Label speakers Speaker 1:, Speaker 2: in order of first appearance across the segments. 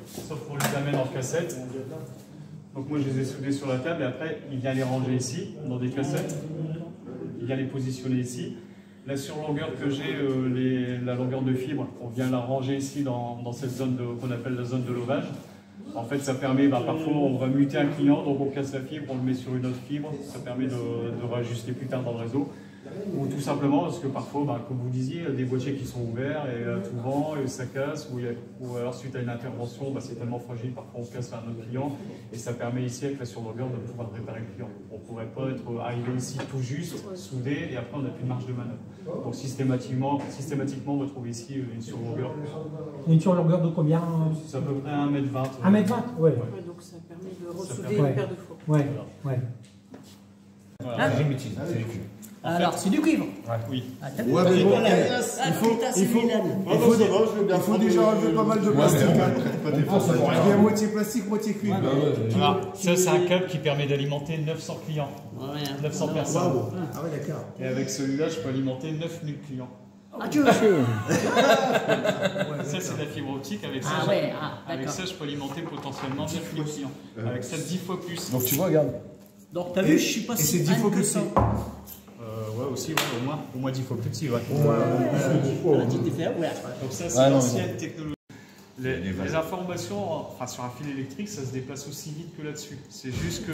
Speaker 1: sauf qu'on les amène en cassette. Donc moi je les ai soudés sur la table et après il vient les ranger ici, dans des cassettes. Il vient les positionner ici. La surlongueur que j'ai, la longueur de fibre, on vient la ranger ici dans cette zone qu'on appelle la zone de levage. En fait, ça permet, parfois on va muter un client, donc on casse la fibre, on le met sur une autre fibre, ça permet de réajuster plus tard dans le réseau. Ou tout simplement parce que parfois, comme vous disiez, il y a des boîtiers qui sont ouverts et tout vent et ça casse, ou alors suite à une intervention, c'est tellement fragile, parfois on casse à un autre client et ça permet ici avec la surlongueur de pouvoir réparer le client. On ne pourrait pas être arrivé ici tout juste, soudé et après on n'a plus de marge de manœuvre. Donc systématiquement on va trouver ici une surlongueur.
Speaker 2: Une surlongueur de combien?
Speaker 1: C'est à peu près 1,20 m.
Speaker 2: 1,20 m, ouais.
Speaker 3: Donc ça permet de ressouder une paire de fours.
Speaker 2: Ouais, ouais.
Speaker 1: Voilà.
Speaker 4: C'est du cuivre.
Speaker 5: Alors, c'est du cuivre.
Speaker 1: Oui.
Speaker 5: Ah, t'as
Speaker 6: Ouais, mais bon, il faut déjà enlever pas mal de plastique. Il est à moitié plastique, moitié cuivre.
Speaker 1: Alors, ça, c'est un câble qui permet d'alimenter 900 clients, 900 personnes.
Speaker 6: Ah ouais, d'accord.
Speaker 1: Et avec celui-là, je peux alimenter 9000 clients.
Speaker 5: Ah, tu veux
Speaker 1: Ça, c'est la fibre optique. Avec ça, avec ça, je peux alimenter potentiellement 9000 clients. Avec ça, 10 fois plus.
Speaker 4: Donc tu vois, regarde.
Speaker 5: Donc, t'as vu, je suis pas si
Speaker 6: c'est 10 fois
Speaker 5: que
Speaker 6: plus
Speaker 5: ça.
Speaker 1: Ouais, aussi, au moins 10 fois plus petit. Ouais. Donc ça, c'est l'ancienne technologie. Les informations sur un fil électrique, ça se déplace aussi vite que là-dessus. C'est juste que...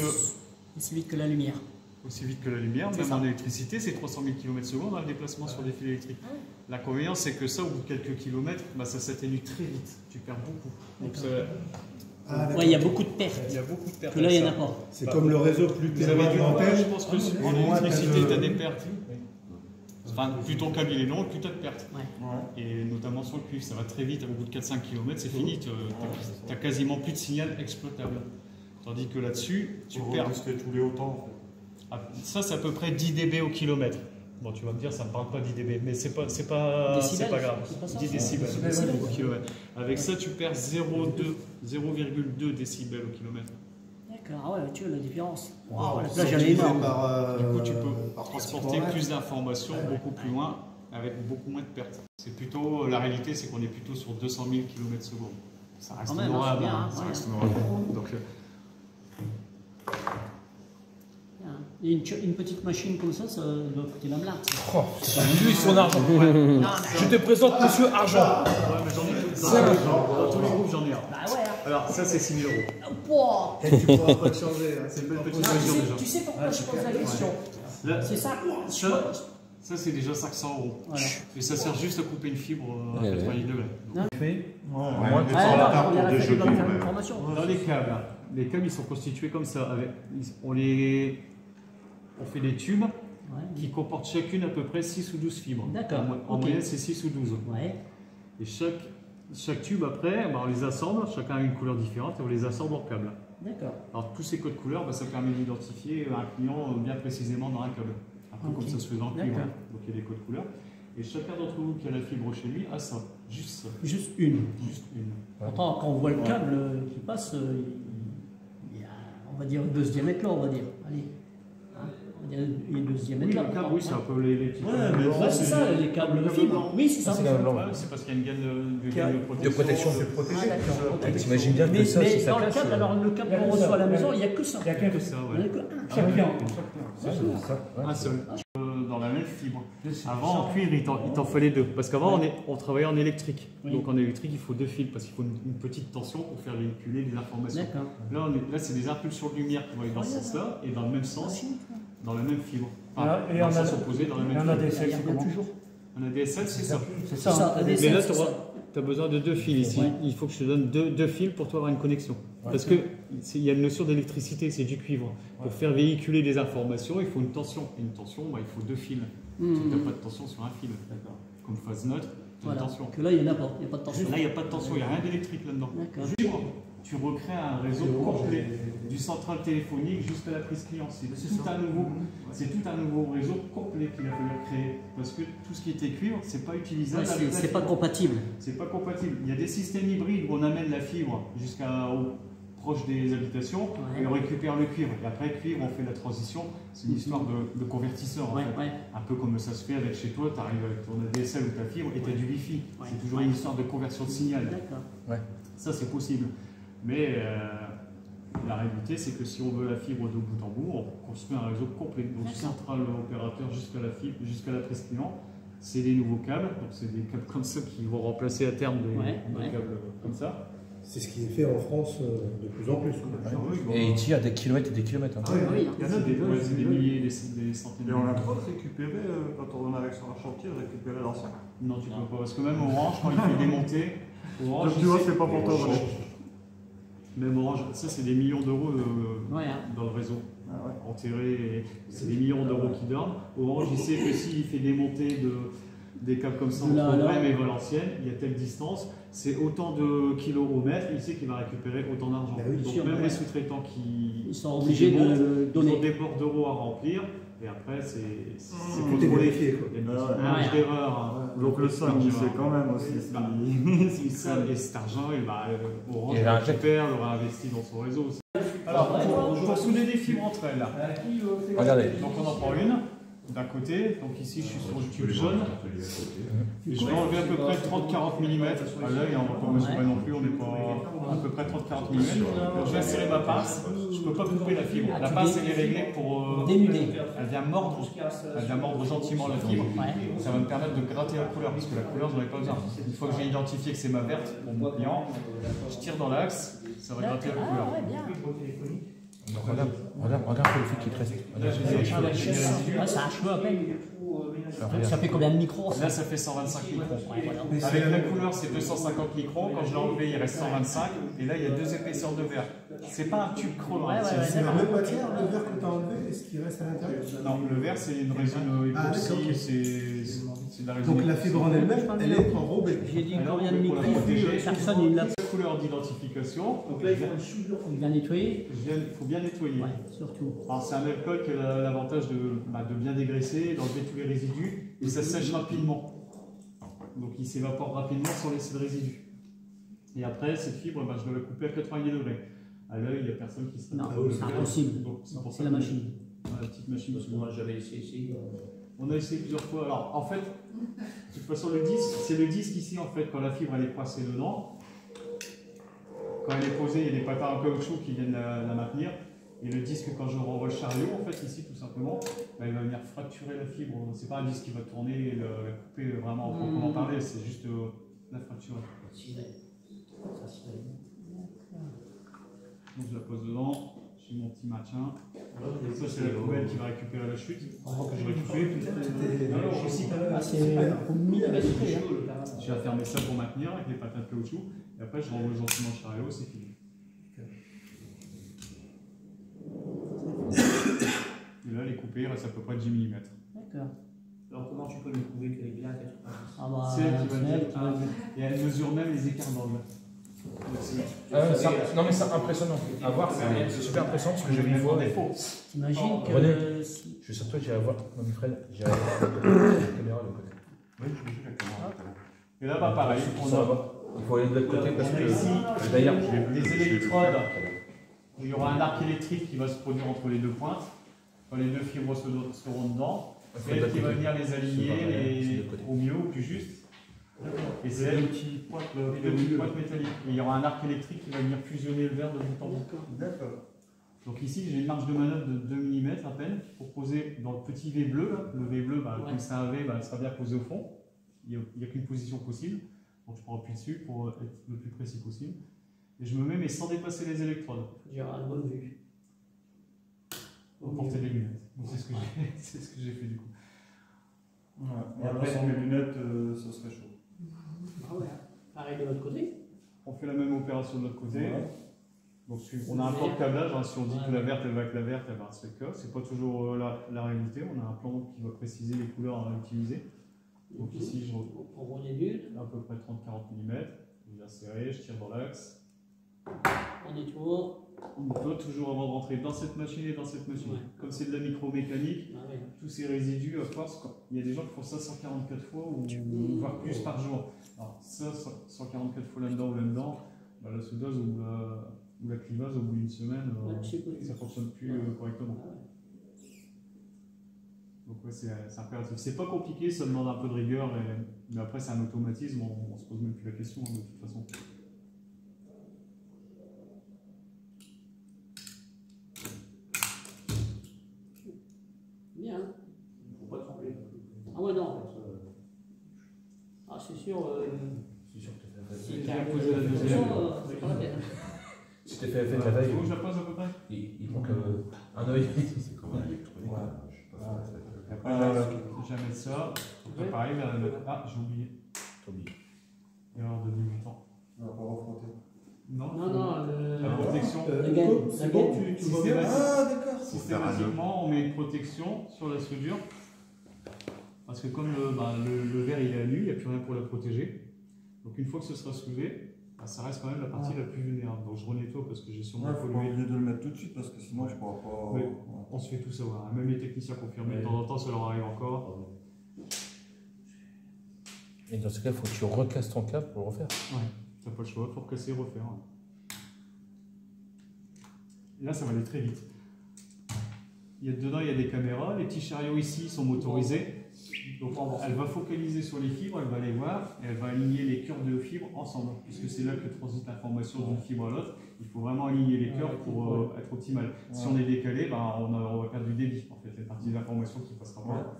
Speaker 5: Aussi vite que la lumière.
Speaker 1: Aussi vite que la lumière, même en électricité, c'est 300 000 km/s dans le déplacement sur des fils électriques. L'inconvénient, c'est que ça, au bout de quelques kilomètres, ça s'atténue très vite. Tu perds beaucoup. Donc,
Speaker 5: Il y a beaucoup de pertes.
Speaker 1: il y a beaucoup de pertes.
Speaker 5: Que là, il n'y en a pas.
Speaker 6: C'est comme le réseau plus
Speaker 1: Vous avez du
Speaker 6: antenne.
Speaker 1: je pense que sur l'électricité, tu as des pertes. Enfin, plus ton câble il est long, plus tu as de pertes. Et notamment sur le cuivre, ça va très vite. Au bout de 4-5 km, c'est fini. Tu n'as quasiment plus de signal exploitable. Tandis que là-dessus, tu perds.
Speaker 6: tous les autant.
Speaker 1: Ça, c'est à peu près 10 dB au kilomètre. Bon, tu vas me dire, ça ne me parle pas 10 dB, mais c'est pas grave. 10 décibels au kilomètre. Avec ça, tu perds 0,2 décibels au kilomètre.
Speaker 5: D'accord, ouais, tu vois la différence.
Speaker 6: Wow,
Speaker 5: La plage, elle est énorme.
Speaker 1: Du coup, tu peux transporter plus d'informations beaucoup plus loin avec beaucoup moins de pertes. C'est plutôt, la réalité, c'est qu'on est plutôt sur 200 000 km/s. Ça reste honorable. Ça reste honorable. Donc,
Speaker 5: Et une petite machine comme ça doit coûter la blinde.
Speaker 4: Oh, lui, son argent. Je te présente Monsieur Argent.
Speaker 1: Ouais, mais j'en ai tout. Dans tous les groupes, j'en ai un.
Speaker 5: Bah ouais.
Speaker 1: Alors, ça, c'est 6 000 €.
Speaker 6: Et tu pourras pas te changer.
Speaker 1: C'est une petite mesure déjà.
Speaker 5: Tu sais pourquoi je pose la question? C'est ça.
Speaker 1: Ça, c'est déjà 500 €. Voilà. Et ça sert juste à couper une fibre à 90 degrés.
Speaker 5: Dans
Speaker 1: les câbles, ils sont constitués comme ça. On fait des tubes qui comportent chacune à peu près 6 ou 12 fibres.
Speaker 5: D'accord.
Speaker 1: En moyenne, c'est 6 ou 12.
Speaker 5: Ouais.
Speaker 1: Et chaque tube, après, on les assemble, chacun a une couleur différente et on les assemble en câble.
Speaker 5: D'accord.
Speaker 1: Alors, tous ces codes couleurs, ça permet d'identifier un client bien précisément dans un câble. Un peu comme ça se fait dans le cuivre. Donc, il y a des codes couleurs. Et chacun d'entre vous qui a la fibre chez lui a ça. Juste ça.
Speaker 5: Juste une.
Speaker 1: Juste une.
Speaker 5: Pourtant, quand on voit le câble qui passe, il y a, on va dire, 2 ce diamètre là, on va dire. Allez. Il y a 2 ce diamètre là.
Speaker 1: Le câble, oui, c'est un peu les petits.
Speaker 5: Ouais, c'est ça, les câbles de fibre. Oui, c'est ça.
Speaker 1: C'est parce qu'il y a une gaine de
Speaker 4: protection. T'imagines bien que ça,
Speaker 5: mais
Speaker 4: si ça
Speaker 5: dans le
Speaker 4: casse.
Speaker 5: câble, alors le câble qu'on reçoit à la maison, il n'y a que ça.
Speaker 1: Il n'y a que ça,
Speaker 5: Il n'y a que
Speaker 1: un seul. Dans la même fibre. Avant, en cuivre, il t'en fallait 2. Parce qu'avant, on travaillait en électrique. Donc en électrique, il faut 2 fils parce qu'il faut une petite tension pour faire véhiculer les informations. Là, c'est des impulsions de lumière qui vont aller dans ce sens-là et dans le même sens, dans la même fibre. Enfin, dans le sens opposé, dans la même fibre.
Speaker 2: ADSL, c'est comment?
Speaker 1: Un ADSL, c'est ça.
Speaker 5: C'est ça.
Speaker 1: Mais là, tu as besoin de 2 fils ici. Il faut que je te donne 2 fils pour toi avoir une connexion. Parce qu'il y a une notion d'électricité, c'est du cuivre. Pour faire véhiculer des informations, il faut une tension. Et une tension, il faut 2 fils. Tu n'as pas de tension sur un fil. Comme phase neutre, tu as une tension.
Speaker 5: Que là, il n'y en a pas. Il n'y a pas de tension.
Speaker 1: Là, il n'y a pas de tension, il n'y a rien d'électrique là-dedans. Tu recrées un réseau complet du central téléphonique jusqu'à la prise client. C'est tout un nouveau réseau complet qu'il a fallu créer. Parce que tout ce qui était cuivre, c'est pas utilisable.
Speaker 5: C'est pas compatible.
Speaker 1: C'est pas compatible. Il y a des systèmes hybrides où on amène la fibre proche des habitations et on récupère le cuivre. Et après, le cuivre, on fait la transition. C'est une histoire de convertisseur. En fait. Un peu comme ça se fait avec chez toi, tu arrives avec ton ADSL ou ta fibre et tu as du Wi-Fi. C'est toujours une histoire de conversion de signal. Ça, c'est possible. Mais la réalité, c'est que si on veut la fibre de bout en bout, on construit un réseau complet. Donc, central opérateur jusqu'à la fibre, jusqu'à la prise client. C'est des nouveaux câbles. Donc, c'est des câbles comme ça qui vont remplacer à terme des câbles comme ça.
Speaker 6: C'est ce qui est fait en France de plus en plus.
Speaker 4: Et il tire des kilomètres et des kilomètres. Hein.
Speaker 3: Oui,
Speaker 1: Il y en a des milliers, des centaines de
Speaker 7: Et on a
Speaker 1: milliers.
Speaker 7: le droit de récupérer, quand on arrive sur un chantier, de récupérer l'ancien.
Speaker 1: Non, tu peux pas. Parce que même Orange, quand il fait démonter, Orange.
Speaker 7: Donc tu vois, c'est pas pour toi. voilà.
Speaker 1: Même Orange, ça c'est des millions d'euros
Speaker 5: Ouais, hein.
Speaker 1: dans le réseau.
Speaker 7: Ah ouais.
Speaker 1: Enterrés, c'est des millions d'euros qui dorment. Orange, il sait que s'il fait démonter des câbles comme ça entre Brême et Valenciennes, il y a telle distance, c'est autant de kilos au mètre, il sait qu'il va récupérer autant d'argent.
Speaker 6: Bah oui,
Speaker 1: Donc
Speaker 5: sûr,
Speaker 1: même
Speaker 5: ouais.
Speaker 1: les sous-traitants
Speaker 5: Ils sont obligés
Speaker 1: démontent,
Speaker 5: de
Speaker 1: ils ont
Speaker 5: donner.
Speaker 1: des bords d'euros à remplir, et après c'est
Speaker 6: Tout est vérifié, quoi.
Speaker 1: Il y a une
Speaker 7: Ah ouais.
Speaker 1: marge d'erreur.
Speaker 7: Donc le SAM, il sait quand même aussi.
Speaker 1: Si ça, et cet argent, Orange
Speaker 4: Il
Speaker 1: le
Speaker 4: réinjecte.
Speaker 1: récupère, le réinvestit dans son réseau. Alors, pour souder des fibres entre elles,
Speaker 4: Regardez.
Speaker 1: donc on en prend une d'un côté, donc ici je suis sur le tube jaune, et je vais enlever à peu près 30-40 mm, à l'œil, on ne peut mesurer pas non plus, on n'est pas à peu près 30-40 mm, je vais insérer ma pince, je ne peux pas couper la fibre, la pince elle est réglée pour
Speaker 5: Dénuder.
Speaker 1: elle vient mordre gentiment la fibre, ça va me permettre de gratter la couleur, parce que la couleur j'en ai pas besoin, une fois que j'ai identifié que c'est ma verte pour mon client, je tire dans l'axe, ça va gratter la couleur.
Speaker 3: Ah ouais, bien.
Speaker 4: Donc, regarde le fil qui te reste.
Speaker 1: Là, j'ai des résidus.
Speaker 5: Ouais, ça a un cheveu à peine. Ça fait combien de micros ça?
Speaker 1: Là, ça fait 125 microns.
Speaker 5: Ouais, voilà.
Speaker 1: Avec la couleur, c'est 250 microns. Quand je l'ai enlevé, il reste 125. Et là, il y a 2 épaisseurs de verre. C'est pas un tube creux.
Speaker 5: Ouais, ouais,
Speaker 6: C'est la même matière, le verre que tu as enlevé, et ce qui reste à l'intérieur.
Speaker 1: Non, le verre, c'est une résine
Speaker 6: Ah,
Speaker 1: époxy.
Speaker 6: d'accord.
Speaker 1: C'est de la résine
Speaker 6: Donc la
Speaker 1: époxy.
Speaker 6: fibre en elle-même, elle est enrobée.
Speaker 5: J'ai dit
Speaker 1: Alors,
Speaker 5: combien de
Speaker 1: pour la
Speaker 5: micros?
Speaker 1: protéger,
Speaker 5: Personne il l'a.
Speaker 1: Couleur d'identification.
Speaker 5: Donc là, il faut bien nettoyer.
Speaker 1: Il faut bien nettoyer.
Speaker 5: Ouais, surtout.
Speaker 1: Alors, c'est un alcool qui a l'avantage de bien dégraisser, d'enlever tous les résidus, et ça sèche rapidement. Donc il s'évapore rapidement sans laisser de résidus. Et après, cette fibre, je dois la couper à 90 degrés. À l'œil, il n'y a personne qui se
Speaker 5: Non,
Speaker 1: tape.
Speaker 5: c'est impossible.
Speaker 1: Donc, c'est pour ça
Speaker 5: C'est la
Speaker 1: que-
Speaker 5: machine.
Speaker 1: Ouais, la petite machine.
Speaker 5: Parce que moi, j'avais essayé.
Speaker 1: On a essayé plusieurs fois. Alors, en fait, de toute façon, le disque, c'est le disque ici, en fait, quand la fibre elle est coincée dedans. Quand elle est posée, il y a des patins en caoutchouc qui viennent la maintenir. Et le disque, quand je renvoie le chariot, en fait, ici, tout simplement, il va venir fracturer la fibre. C'est pas un disque qui va tourner et la couper vraiment, proprement parler, c'est juste la fracturer. Donc, je la pose dedans. J'ai mon petit maintien. Ça, c'est la poubelle qui va récupérer la chute. Que je récupère.
Speaker 5: Ah, c'est au millimètre près, hein.
Speaker 1: Je vais fermer ça pour maintenir avec les patins de caoutchouc. Et après, je renvoie gentiment le chariot, c'est fini. Et là, les coupés, il reste à peu près 10 mm.
Speaker 5: D'accord.
Speaker 8: Alors comment tu peux le prouver qu'elle est bien, qu'elle soit pas
Speaker 5: Ah bah,
Speaker 1: C'est elle qui va
Speaker 5: c'est elle
Speaker 1: dire.
Speaker 5: qui va dire.
Speaker 1: Et elle mesure même les écarts d'angle.
Speaker 4: Non mais c'est impressionnant. À voir, c'est super impressionnant parce que j'ai vu une fois.
Speaker 5: T'imagines que
Speaker 4: René.
Speaker 5: si-
Speaker 4: Je suis sur toi, j'irai voir. Non mais Fred, j'irai voir la caméra de l'autre côté.
Speaker 7: Oui, je l'ai vu la caméra tout à l'heure.
Speaker 1: Et là, pareil, on a
Speaker 4: Il faut aller de l'autre côté parce
Speaker 1: on a ici
Speaker 4: que d'ailleurs,
Speaker 1: des électrodes. Il y aura un arc électrique qui va se produire entre les deux pointes. Quand les deux fibres seront dedans, c'est elle qui va venir les aligner au mieux, au plus juste. Et c'est elle qui pointe les deux pointes métalliques. Et il y aura un arc électrique qui va venir fusionner le verre de bout en bout.
Speaker 7: D'accord.
Speaker 1: Donc ici, j'ai une marge de manœuvre de 2 mm à peine pour poser dans le petit V bleu. Là. Le V bleu, comme c'est un V, il sera bien posé au fond. Il n'y a qu'une position possible. Donc je prends appui dessus pour être le plus précis possible. Et je me mets, mais sans dépasser les électrodes.
Speaker 5: J'ai une bonne vue.
Speaker 1: Pour porter des lunettes. Donc c'est ce que j'ai c'est ce que j'ai fait du coup.
Speaker 7: Ouais. Et après, sans mes lunettes, ça serait chaud.
Speaker 5: Ah ouais. Pareil de l'autre côté.
Speaker 1: On fait la même opération de l'autre côté.
Speaker 7: Ouais.
Speaker 1: Donc on a un plan de câblage, hein. Si on dit que la verte elle va avec la verte, elle va avec le c'est pas toujours la réalité. On a un plan qui va préciser les couleurs à utiliser. Donc ici je
Speaker 5: On redébute,
Speaker 1: à peu près 30-40 mm. Je viens serrer, je tire dans l'axe.
Speaker 5: on détourne.
Speaker 1: On peut toujours avant de rentrer dans cette machine et dans cette machine.
Speaker 5: Ouais.
Speaker 1: Comme c'est de la micromécanique,
Speaker 5: Ah ouais.
Speaker 1: tous ces résidus, à force, il y a des gens qui font ça 144 fois ou voire plus par jour. Alors ça, 144 fois là-dedans ou là-dedans, la soudeuse ou la clivase au bout d'une semaine,
Speaker 5: Ouais, c'est possible.
Speaker 1: ça ne fonctionne plus correctement.
Speaker 5: Ah ouais.
Speaker 1: Donc ouais, c'est impératif. C'est pas compliqué, ça demande un peu de rigueur, mais après c'est un automatisme, on se pose même plus la question de toute façon.
Speaker 5: Bien.
Speaker 8: Il ne faut pas trembler.
Speaker 5: Ah ouais, non. Ah, c'est sûr.
Speaker 8: C'est sûr que tu fais
Speaker 5: Si
Speaker 1: J'ai
Speaker 5: tu as
Speaker 1: posé la deuxième.
Speaker 5: c'est pas la peine.
Speaker 4: Si t'es fait la veille,
Speaker 1: Où je la pose à peu près?
Speaker 4: il manque un œil.
Speaker 9: C'est comme un électronique. Je suis pas
Speaker 1: Et après, je vais mettre ça. Donc là, pareil, vers la note. Ah, j'ai oublié. Erreur de débutant.
Speaker 6: On va pas refrotter.
Speaker 1: Non,
Speaker 5: Non,
Speaker 1: la protection.
Speaker 6: C'est bon, tu vois bien. Ah, d'accord.
Speaker 1: Systématiquement, on met une protection sur la soudure. Parce que comme le verre il est à nu, il n'y a plus rien pour la protéger. Donc une fois que ce sera soudé, ça reste quand même la partie la plus vulnérable. Donc je renettoie parce que j'ai sûrement
Speaker 6: Il faut pas
Speaker 1: pollué.
Speaker 6: oublier de le mettre tout de suite parce que sinon je pourrais pas.
Speaker 1: Oui. On se fait tout savoir. Même les techniciens confirment. De temps en temps, ça leur arrive encore.
Speaker 4: Et dans ce cas, il faut que tu recasses ton câble pour le refaire.
Speaker 1: Ouais, t'as pas le choix, il faut recasser et refaire. Et là, ça va aller très vite. Dedans, il y a des caméras. Les petits chariots ici sont motorisés. Donc, elle va focaliser sur les fibres, elle va les voir et elle va aligner les cœurs de fibres ensemble. Puisque c'est là que transite l'information d'une fibre à l'autre. Il faut vraiment aligner les cœurs pour être optimal. Si on est décalé, on va perdre du débit. En fait, il y a une partie de l'information qui ne passera pas.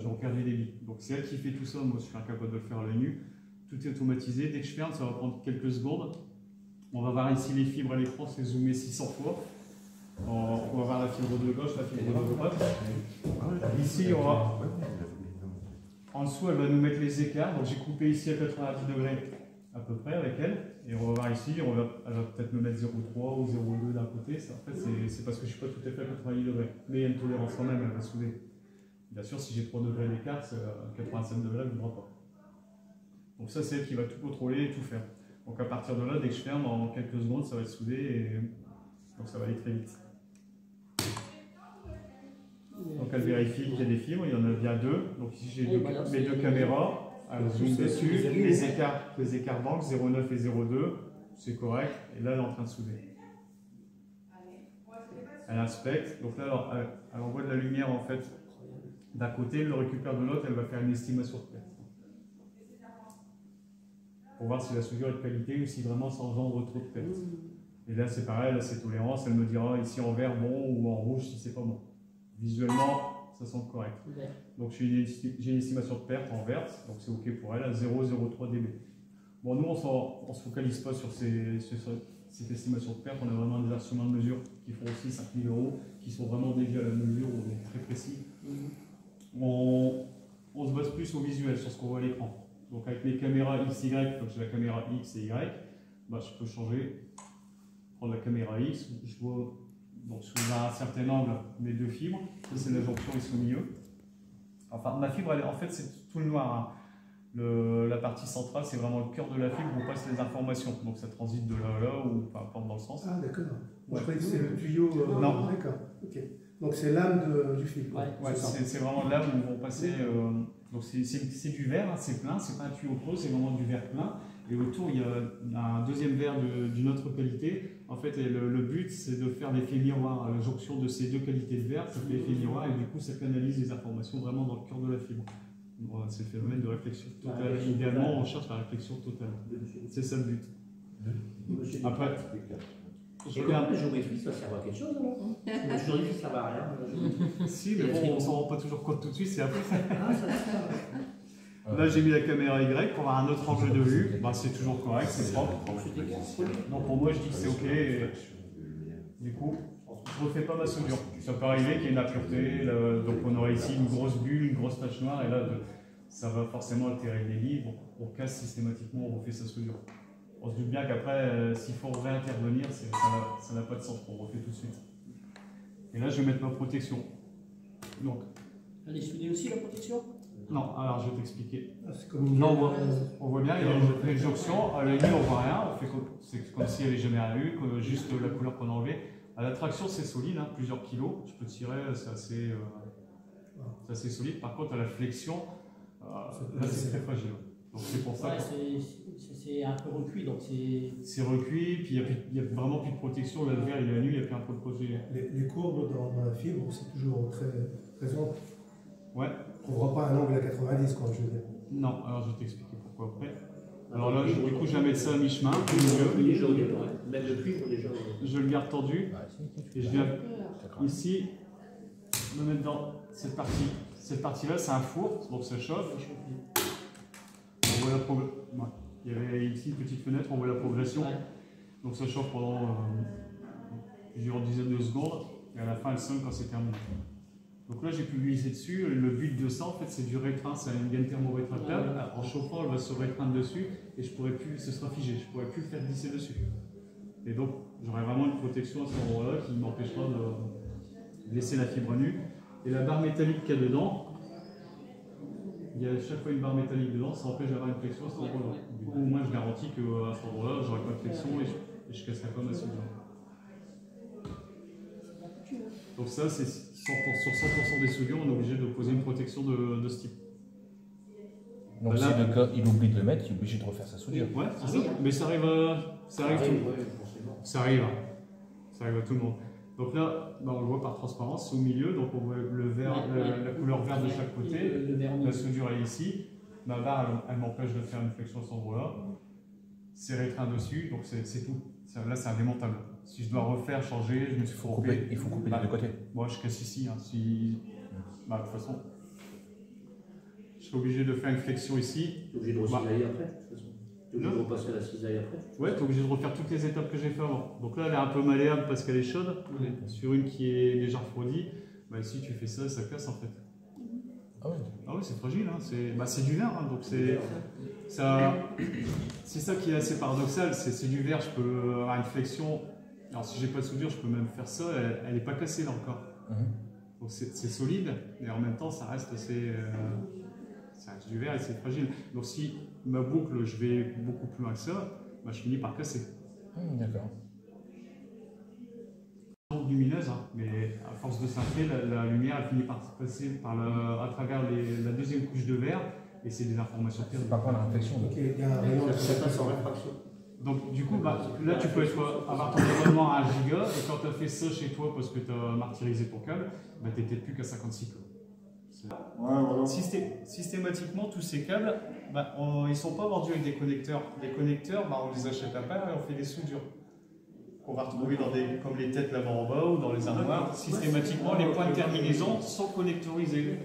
Speaker 1: On perd du débit. Donc, c'est elle qui fait tout ça. Moi, je suis incapable de le faire à l'œil nu. Tout est automatisé. Dès que je ferme, ça va prendre quelques secondes. On va voir ici les fibres à l'écran, c'est zoomé 600 fois. On va voir la fibre de gauche, la fibre de droite. Ici, on va. En dessous, elle va nous mettre les écarts. Donc j'ai coupé ici à 90 degrés à peu près avec elle. Et on va voir ici, elle va peut-être me mettre 0,3 ou 0,2 d'un côté. En fait, c'est parce que je ne suis pas tout à fait à 90 degrés. Mais il y a une tolérance quand même, elle va souder. Bien sûr, si j'ai 3 degrés d'écart, 87 degrés, elle ne voudra pas. Donc ça, c'est elle qui va tout contrôler et tout faire. Donc à partir de là, dès que je ferme, en quelques secondes, ça va être soudé et donc ça va aller très vite. Donc elle vérifie qu'il y a des fibres, il y en a bien deux. Donc ici j'ai mes deux caméras, elle zoome dessus, les écarts d'angle 0,9 et 0,2, c'est correct. Et là elle est en train de souder. Elle inspecte, donc là elle envoie de la lumière en fait d'un côté, elle le récupère de l'autre, elle va faire une estimation de perte. Pour voir si la soudure est de qualité ou si vraiment ça engendre trop de perte. Et là c'est pareil, là c'est tolérance, elle me dira ici en vert bon ou en rouge si c'est pas bon. Visuellement, ça semble correct. Donc j'ai une estimation de perte en vert, donc c'est ok pour elle, à 0,03 dB. Bon, nous on ne se focalise pas sur cette estimation de perte, on a vraiment des instruments de mesure qui font aussi 5 000 €, qui sont vraiment dédiés à la mesure, on est très précis. On se base plus au visuel, sur ce qu'on voit à l'écran. Donc avec les caméras X, Y, donc j'ai la caméra X et Y, je peux changer, prendre la caméra X, je vois donc sous un certain angle mes deux fibres, ça c'est la jonction ici au milieu. Enfin ma fibre, en fait c'est tout le noir. La partie centrale c'est vraiment le cœur de la fibre où on passe les informations, donc ça transite de là à là ou peu importe dans le sens.
Speaker 6: Ah d'accord, je croyais que c'est le tuyau.
Speaker 1: Non.
Speaker 6: D'accord, ok. Donc c'est l'âme du fil.
Speaker 1: Ouais, c'est vraiment là où on va passer. Donc c'est du verre, c'est plein, c'est pas un tuyau creux, c'est vraiment du verre plein. Et autour, il y a un deuxième verre d'une autre qualité. En fait, le but, c'est de faire l'effet miroir, la jonction de ces deux qualités de verre, ça fait l'effet miroir, et du coup, ça canalise les informations vraiment dans le cœur de la fibre. C'est le phénomène de réflexion totale. Idéalement, on cherche la réflexion totale. C'est ça le but. Après,
Speaker 8: je regarde. La géométrie, ça sert à quelque chose, non? La géométrie, ça ne sert à rien.
Speaker 1: Si, mais bon, on ne s'en rend pas toujours compte tout de suite, c'est après. Là, j'ai mis la caméra Y pour avoir un autre angle de vue. C'est toujours correct, c'est propre. Donc pour moi, je dis que c'est OK. Et du coup, je ne refais pas ma soudure. Ça peut arriver qu'il y ait une impureté. Donc on aurait ici une grosse bulle, une grosse tache noire. Et là, ça va forcément altérer le débit. Donc on casse systématiquement, on refait sa soudure. On se doute bien qu'après, s'il faut réintervenir, ça n'a pas de sens. On refait tout de suite. Et là, je vais mettre ma protection. Donc,
Speaker 5: elle est soudée aussi, la protection?
Speaker 1: Non, alors je vais t'expliquer.
Speaker 6: Non,
Speaker 1: on voit bien, il y a une jonction. À l'œil nu, on voit rien. C'est comme s'il n'y avait jamais rien eu, juste la couleur qu'on a enlevée. À la traction, c'est solide, plusieurs kilos. Je peux tirer, c'est assez solide. Par contre, à la flexion, là, c'est très fragile. Donc c'est pour ça.
Speaker 5: C'est un peu recuit, donc
Speaker 1: c'est recuit, puis il n'y a vraiment plus de protection. Là, le verre, il est à nu, il n'y a plus un peu de protéger.
Speaker 6: Les courbes dans la fibre, c'est toujours très présent.
Speaker 1: Ouais.
Speaker 6: On ne voit pas un angle à 90, quoi, je veux dire.
Speaker 1: Non, alors je vais t'expliquer pourquoi après. Alors là, du coup, je vais mettre ça à mi-chemin. Je le garde tendu. Et je viens ici. me mettre dans cette partie. Cette partie-là, c'est un four, donc ça chauffe. On voit il y avait ici une petite fenêtre, on voit la progression. Donc ça chauffe pendant plusieurs dizaines de secondes, et à la fin, elle sonne quand c'est terminé. Donc là, j'ai pu glisser dessus. Le but de ça, en fait, c'est du rétrain. C'est une gaine thermo-rétractable. En chauffant, elle va se rétraindre dessus, et je pourrais plus, ce sera figé. Je pourrais plus le faire glisser dessus. Et donc, j'aurai vraiment une protection à ce moment-là qui m'empêchera de laisser la fibre nue. Et la barre métallique qu'il y a dedans, il y a chaque fois une barre métallique dedans, ça empêche d'avoir une flexion à cet endroit-là. Du coup, au moins, je garantis qu'à cet endroit-là, j'aurai pas de flexion et je casserai pas ma soudure. Donc ça, c'est sur 100% des soudures, on est obligé de poser une protection de ce type.
Speaker 4: Donc si le gars il oublie de le mettre, il est obligé de refaire sa soudure.
Speaker 1: Ouais, c'est ça. Mais ça arrive ça arrive à tout le monde. Donc là, on le voit par transparence, c'est au milieu, donc on voit le vert, la couleur verte de chaque côté. La soudure est ici. Ma barre, elle m'empêche de faire une flexion à cet endroit-là. C'est rétraint dessus, donc c'est tout. Là, c'est indémontable. Si je dois refaire, changer, je me suis trompé.
Speaker 4: Il faut couper des deux côtés.
Speaker 1: Moi, je casse ici. Hein, de toute façon, je suis obligé de faire une flexion ici.
Speaker 8: Tu es obligé de recisailler après, de toute façon. Tu es obligé de repasser à la cisaille après.
Speaker 1: Ouais, tu es obligé de refaire toutes les étapes que j'ai fait avant. Donc là, elle est un peu malléable parce qu'elle est chaude. Sur une qui est déjà refroidie, si tu fais ça, ça casse en fait.
Speaker 4: Ah
Speaker 1: ouais, c'est fragile. Hein. C'est du verre. Hein, donc c'est ça qui est assez paradoxal. C'est du verre, je peux avoir une flexion. Alors si j'ai pas de soudure, je peux même faire ça. Elle n'est pas cassée là encore. Donc c'est solide, mais en même temps, ça reste assez. Ça reste du verre et c'est fragile. Donc si ma boucle, je vais beaucoup plus loin que ça, je finis par casser.
Speaker 4: D'accord.
Speaker 1: Lumineuse, hein, mais à force de s'infler, la lumière elle finit par passer à travers la deuxième couche de verre et c'est des informations terribles.
Speaker 4: Par contre, la réflexion.
Speaker 8: Ça passe en réfraction.
Speaker 1: Donc du coup, là tu peux avoir ton abonnement à 1 giga et quand tu as fait ça chez toi parce que tu as martyrisé ton câble, tu n'es peut-être plus qu'à 50 cycles.
Speaker 7: Voilà.
Speaker 1: Systématiquement, tous ces câbles, ils ne sont pas vendus avec des connecteurs. Les connecteurs, on les achète à part et on fait des soudures. On va retrouver comme les têtes là-bas en bas ou dans les armoires. Systématiquement, les points de terminaison sont connectorisés.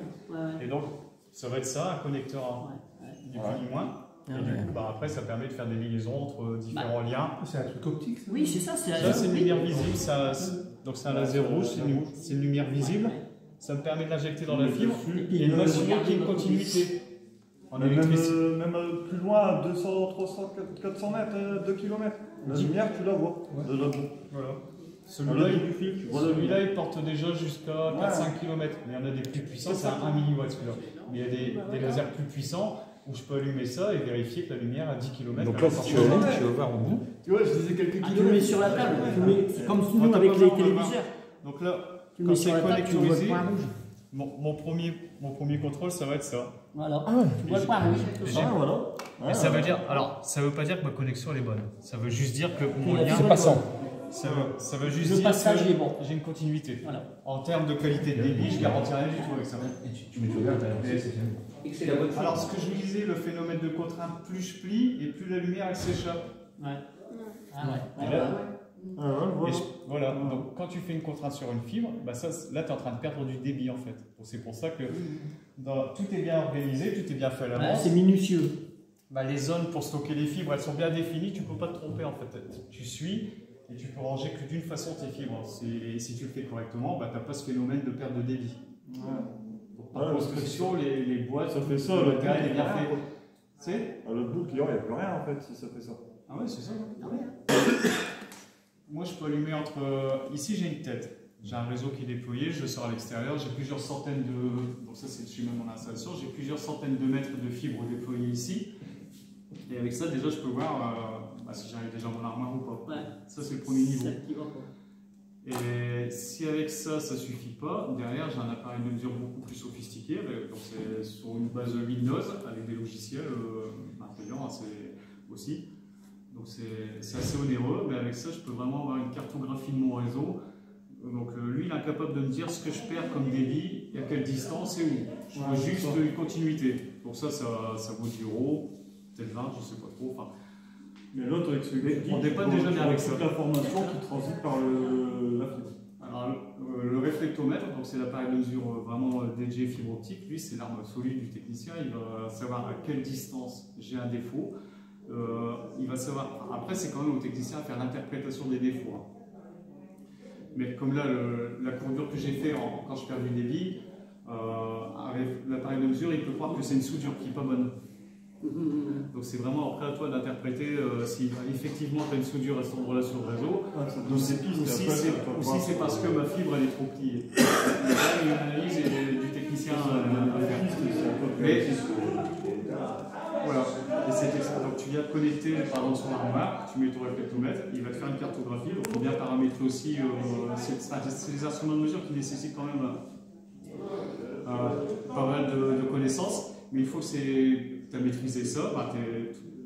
Speaker 1: Et donc, ça va être ça, un connecteur ni plus ni moins. Et du coup, après, ça permet de faire des liaisons entre différents liens.
Speaker 6: C'est un truc optique, ça?
Speaker 5: Oui, c'est ça.
Speaker 1: Ça, c'est une lumière visible. Donc, c'est un laser rouge, c'est une lumière visible. Ça me permet de l'injecter dans la fibre et de m'assurer qu'il y ait une continuité.
Speaker 7: Même plus loin, à 200, 300, 400 mètres, 2 km. La lumière, tu la vois. De l'autre bout.
Speaker 1: Voilà.
Speaker 7: Celui-là,
Speaker 1: Celui-là, il porte déjà jusqu'à 4-5 km. Mais il y en a des plus puissants, c'est à 1 mW celui-là. Mais il y a des lasers plus puissants où je peux allumer ça et vérifier que la lumière à 10 km.
Speaker 4: Donc là, si tu allumes, tu vas voir au bout.
Speaker 7: tu vois, je disais quelques
Speaker 5: Tu le mets
Speaker 7: kilomètres.
Speaker 5: sur la table. C'est comme nous avec les téléviseurs.
Speaker 1: Donc là,
Speaker 5: Tu le
Speaker 1: quand
Speaker 5: mets
Speaker 1: c'est
Speaker 5: sur la table, tu vois le
Speaker 1: connectorisé,
Speaker 5: point rouge.
Speaker 1: mon premier contrôle, ça va être ça.
Speaker 5: Voilà. Tu vois le point rouge.
Speaker 1: Mais ça veut dire, ça veut pas dire que ma connexion elle est bonne. Ça veut juste dire que mon lien.
Speaker 4: C'est passant.
Speaker 1: Ça veut juste
Speaker 5: Le
Speaker 1: dire
Speaker 5: passage
Speaker 1: que
Speaker 5: est bon.
Speaker 1: j'ai une continuité.
Speaker 5: Voilà.
Speaker 1: En termes de qualité de débit, je garantis rien du tout avec ça.
Speaker 4: Tu mets tout vert,
Speaker 8: Et que c'est la bonne chose.
Speaker 1: Alors, ce que je vous disais, le phénomène de contrainte, plus je plie et plus la lumière elle s'échappe.
Speaker 5: Ouais. Ah ouais.
Speaker 1: Et là, voilà. Donc, quand tu fais une contrainte sur une fibre, là, tu es en train de perdre du débit en fait. Donc, c'est pour ça que tout est bien organisé, tout est bien fait à l'avance.
Speaker 5: C'est minutieux.
Speaker 1: Les zones pour stocker les fibres, elles sont bien définies, tu ne peux pas te tromper en fait. Tu suis et tu peux ranger que d'une façon tes fibres. Et si tu le fais correctement, tu n'as pas ce phénomène de perte de débit. Par construction, les boîtes,
Speaker 7: Ça fait ça,
Speaker 1: le
Speaker 7: le
Speaker 1: matériel est
Speaker 7: bout,
Speaker 1: bien
Speaker 7: il y a
Speaker 1: fait.
Speaker 7: rien.
Speaker 1: Tu sais
Speaker 7: À l'autre bout, le client, il n'y a plus rien en fait si ça fait ça.
Speaker 1: Ah ouais, c'est ça. Moi, je peux allumer entre... Ici, j'ai une tête. J'ai un réseau qui est déployé, je sors à l'extérieur, j'ai plusieurs centaines de... Donc ça, c'est chez moi mon installation. J'ai plusieurs centaines de mètres de fibres déployées ici. Et avec ça, déjà, je peux voir si j'arrive déjà à mon armoire ou pas.
Speaker 5: Ouais.
Speaker 1: Ça, c'est le premier niveau.
Speaker 5: C'est qui va pas.
Speaker 1: Et si avec ça, ça ne suffit pas, derrière, j'ai un appareil de mesure beaucoup plus sophistiqué. Donc c'est sur une base Windows, avec des logiciels intelligents aussi. Donc c'est assez onéreux, mais avec ça, je peux vraiment avoir une cartographie de mon réseau. Donc lui, il est incapable de me dire ce que je perds comme débit, et à quelle distance et où. Je veux juste une continuité. Pour ça, ça vaut 10 €, peut-être 20, je ne sais pas trop. Enfin,
Speaker 7: Mais l'autre, avec celui-là,
Speaker 1: on dépanne déjà bien avec ça.
Speaker 7: toute l'information qui transite par la fibre.
Speaker 1: Alors, le réflectomètre, donc c'est l'appareil de mesure vraiment dédié fibre optique. Lui, c'est l'arme absolue du technicien. Il va savoir à quelle distance j'ai un défaut. Il va savoir. Après, c'est quand même au technicien à faire l'interprétation des défauts. Hein. Mais comme là, la courbure que j'ai fait quand je perds du débit, avec l'appareil de mesure, il peut croire que c'est une soudure qui n'est pas bonne. Donc c'est vraiment après à toi d'interpréter si effectivement tu as une soudure à cet endroit-là sur le réseau, ou si c'est parce que ma fibre elle est trop pliée. Il y a une analyse du technicien à faire. Mais voilà, et c'est ça. Donc tu viens connecter par exemple sur l'armoire, tu mets ton réflectomètre, il va te faire une cartographie, donc il faut bien paramétrer aussi, c'est des instruments de mesure qui nécessitent quand même pas mal de connaissances, mais il faut que tu as maîtrisé ça,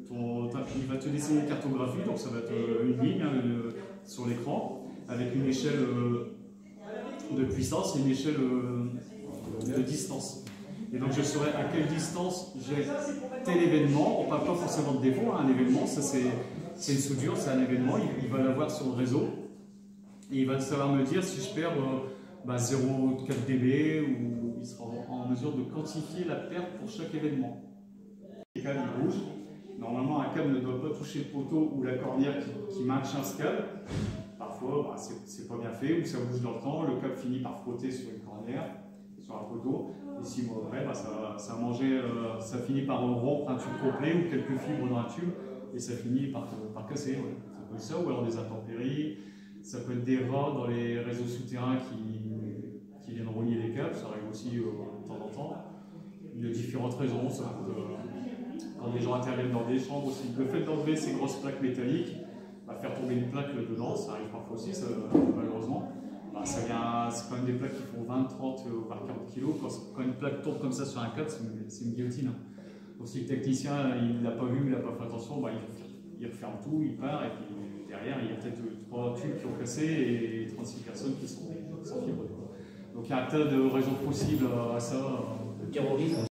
Speaker 1: il va te dessiner une cartographie, donc ça va être une ligne sur l'écran, avec une échelle de puissance et une échelle de distance. Et donc je saurai à quelle distance j'ai tel événement. On ne parle pas forcément de défaut, hein, un événement, ça c'est une soudure, c'est un événement, il va l'avoir sur le réseau, et il va savoir me dire si je perds 0,4 dB, ou il sera en mesure de quantifier la perte pour chaque événement. Les câbles ils bougent. Normalement, un câble ne doit pas toucher le poteau ou la cornière qui maintient ce câble. Parfois, c'est pas bien fait, ou ça bouge dans le temps, le câble finit par frotter sur une cornière, sur un poteau, et 6 mois après, ça finit par rompre un tube complet ou quelques fibres dans un tube, et ça finit par casser. Ouais. Ça peut être ça, ou alors des intempéries, ça peut être des rats dans les réseaux souterrains qui viennent relier les câbles, ça arrive aussi de temps en temps. Il y a différentes raisons, ça peut, quand des gens interviennent dans des chambres aussi. Le fait d'enlever ces grosses plaques métalliques, faire tomber une plaque dedans, ça arrive parfois aussi, malheureusement. C'est quand même des plaques qui font 20, 30, voire 40 kg. Quand une plaque tombe comme ça sur un câble, c'est une guillotine. Donc si le technicien il ne l'a pas vu, il n'a pas fait attention, il referme tout, il part, et puis derrière il y a peut-être 3 tubes qui ont cassé et 36 personnes qui sont sans fibre. Donc il y a un tas de raisons possibles à ça.
Speaker 8: Le terrorisme.